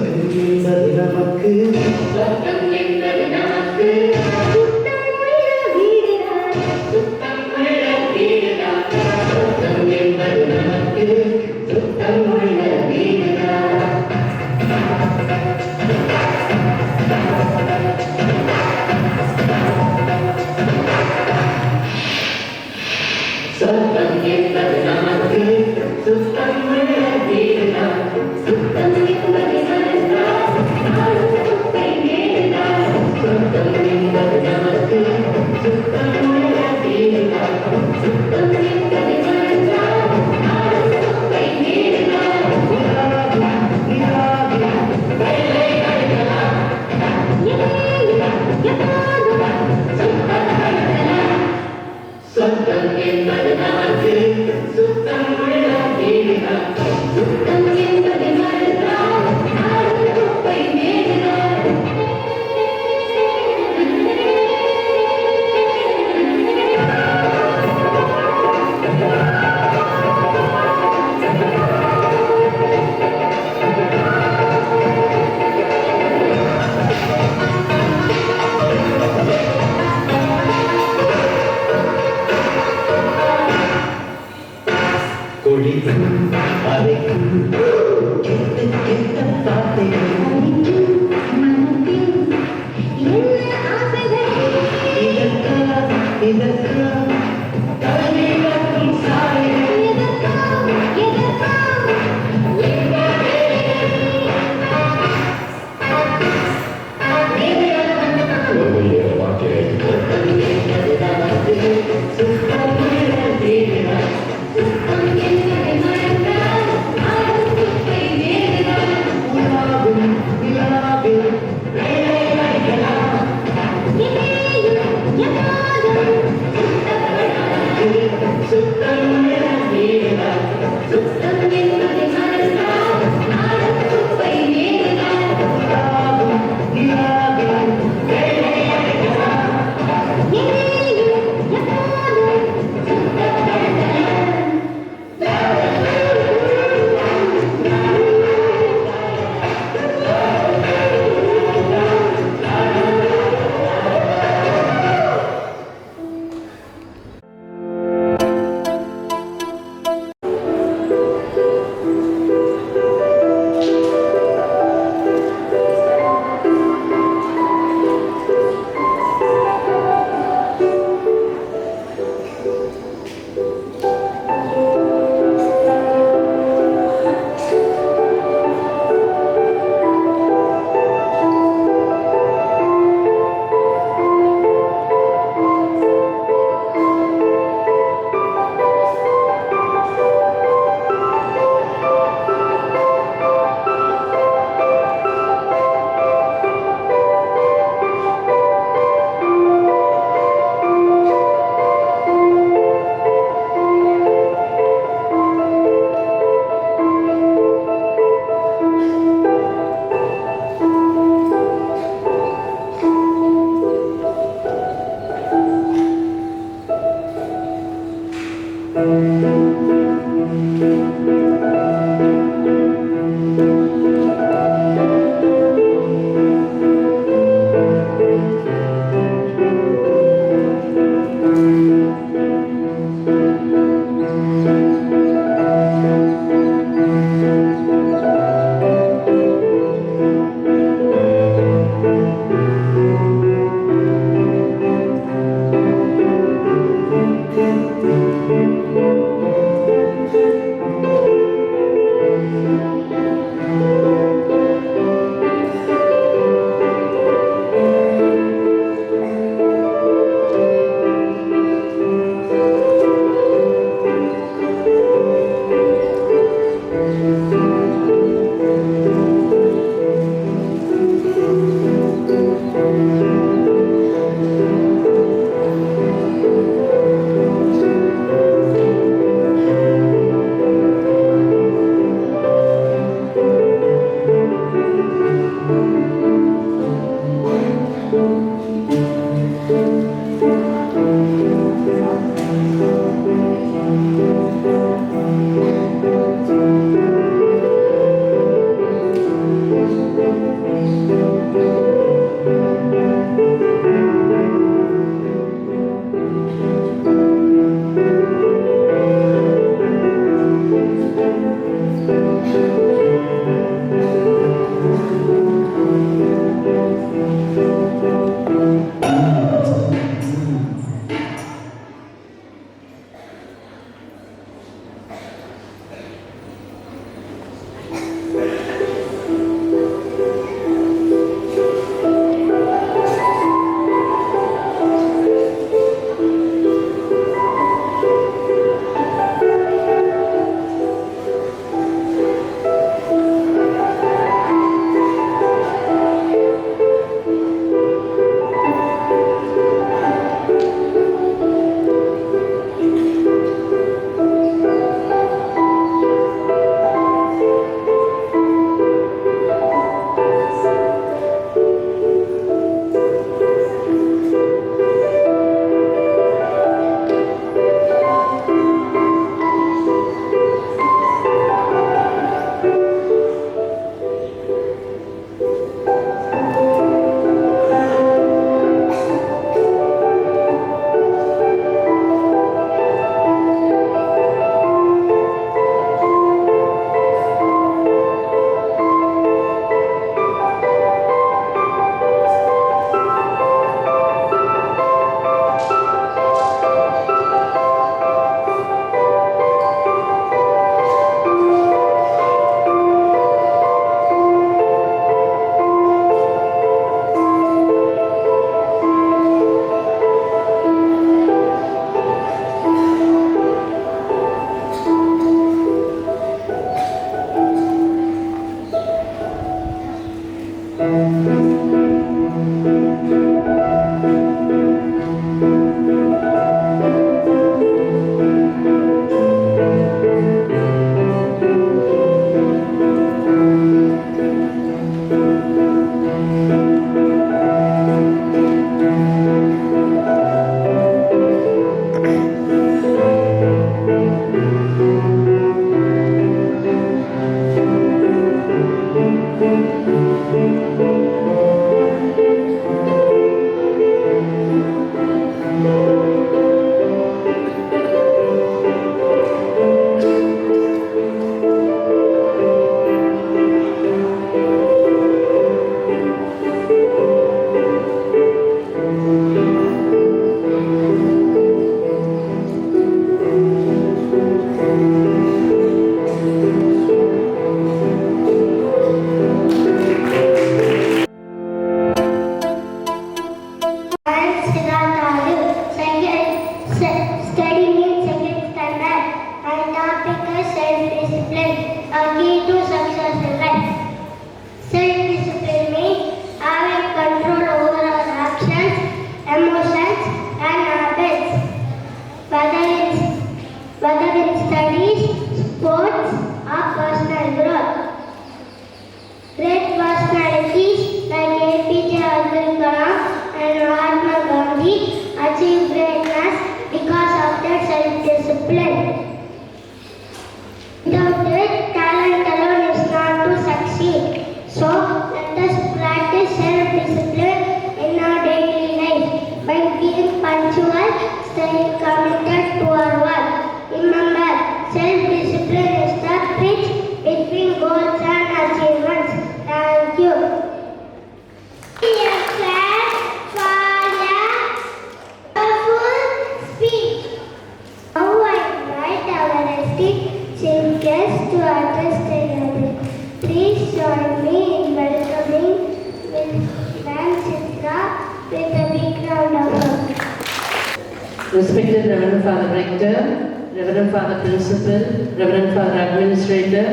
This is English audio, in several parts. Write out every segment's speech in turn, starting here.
என்பது நமக்கு சொர்க்கம் என்பது நமக்கு சுத்தமுள்ள வீடுதான் சுத்தமுள்ள வீடுதான் சொர்க்கம் என்பது நமக்கு சுத்தமுள்ள வீடுதான் சொர்க்கம் என்பது நமக்கு சுத்தமுள்ள வீடுதான் சுத்தம் என்பது மனம்தான் ஆளும் சுத்தை நேருதான் Studying in second standard. My topic is self-discipline, a key to success in life. Self-discipline means having control over our actions, emotions, and habits. Whether in studies, sports, or personal growth. Great personalities like APJ Abdul Kalam and Mahatma Gandhi achieved greatness because of their self-discipline. Without it, talent alone is not to succeed. So, let us practice self-discipline in our daily life by being punctual, staying committed to our work. Remember, self-discipline is the bridge between goals and achievements. Thank you. Dear class, for a full speech. Now I invite our esteemed chief guest to address the gathering. Please join me in welcoming Ma'am Chitra with a big round of applause. Respected Reverend Father Rector, Reverend Father Principal, Reverend Father Administrator,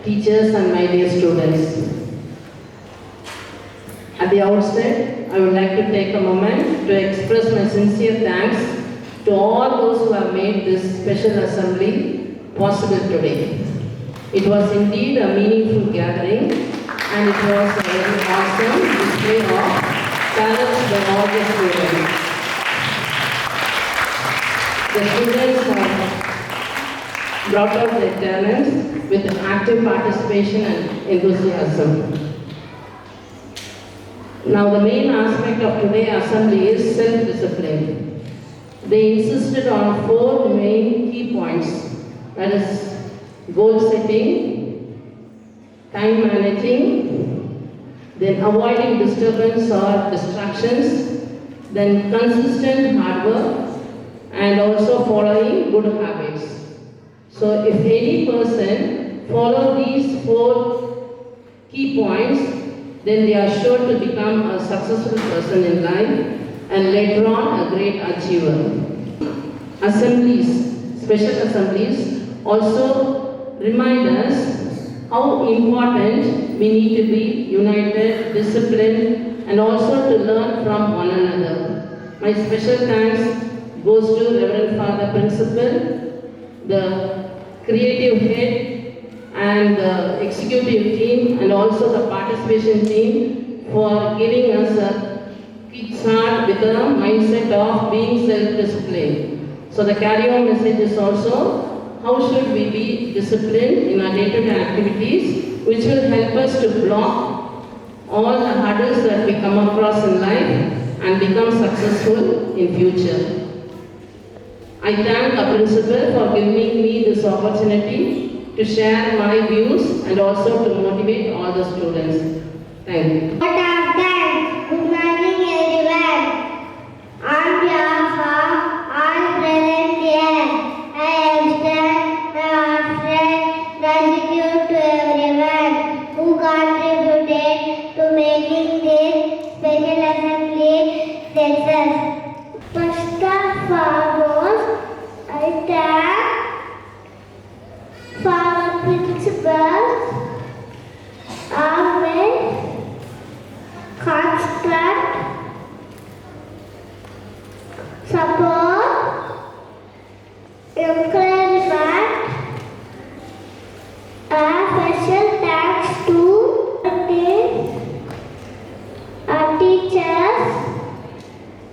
teachers and my dear students. At the outset, I would like to take a moment to express my sincere thanks to all those who have made this special assembly possible today. It was indeed a meaningful gathering and it was a very awesome display of talents by all the students. The students have brought out their talents with active participation and enthusiasm. Now the main aspect of today's assembly is self-discipline. They insisted on 4 main key points, that is goal setting, time managing, then avoiding disturbance or distractions, then consistent hard work, and also following good habits. So if any person follow these 4 key points, then they are sure to become a successful person in life and later on a great achiever. Assemblies, special assemblies also remind us how important we need to be united, disciplined, and also to learn from one another. My special thanks goes to Reverend Father Principal, the creative head, and the executive team, and also the participation team for giving us a kickstart with a mindset of being self-disciplined. So the carry-on message is also how should we be disciplined in our day-to-day activities, which will help us to block all the hurdles that we come across in life and become successful in future. I thank our principal for giving me this opportunity to share my views and also to motivate all the students. Thank you. What are done? Good morning everyone. On behalf of all present here, I extend my heartfelt gratitude to everyone who contributed to making this special assembly success. First and foremost, I thank for principals, Ahmed,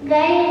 guide